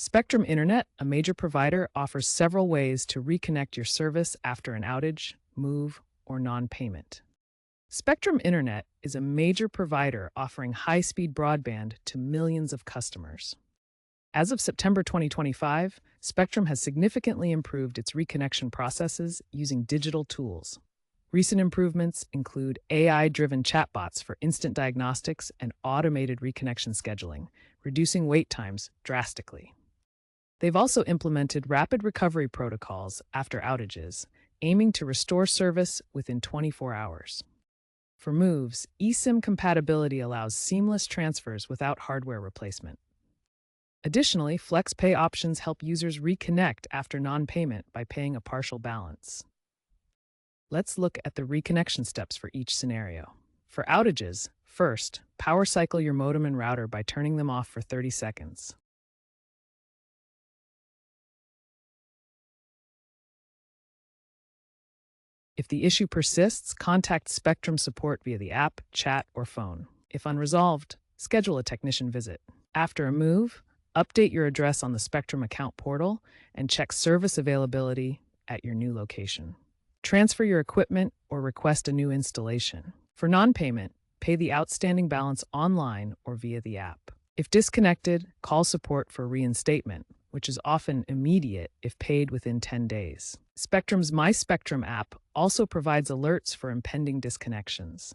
Spectrum Internet, a major provider, offers several ways to reconnect your service after an outage, move, or non-payment. Spectrum Internet is a major provider offering high-speed broadband to millions of customers. As of September 2025, Spectrum has significantly improved its reconnection processes using digital tools. Recent improvements include AI-driven chatbots for instant diagnostics and automated reconnection scheduling, reducing wait times drastically. They've also implemented rapid recovery protocols after outages, aiming to restore service within 24 hours. For moves, eSIM compatibility allows seamless transfers without hardware replacement. Additionally, FlexPay options help users reconnect after non-payment by paying a partial balance. Let's look at the reconnection steps for each scenario. For outages, first, power cycle your modem and router by turning them off for 30 seconds. If the issue persists, contact Spectrum support via the app, chat, or phone. If unresolved, schedule a technician visit. After a move, update your address on the Spectrum account portal and check service availability at your new location. Transfer your equipment or request a new installation. For non-payment, pay the outstanding balance online or via the app. If disconnected, call support for reinstatement, which is often immediate if paid within 10 days. Spectrum's My Spectrum app also provides alerts for impending disconnections.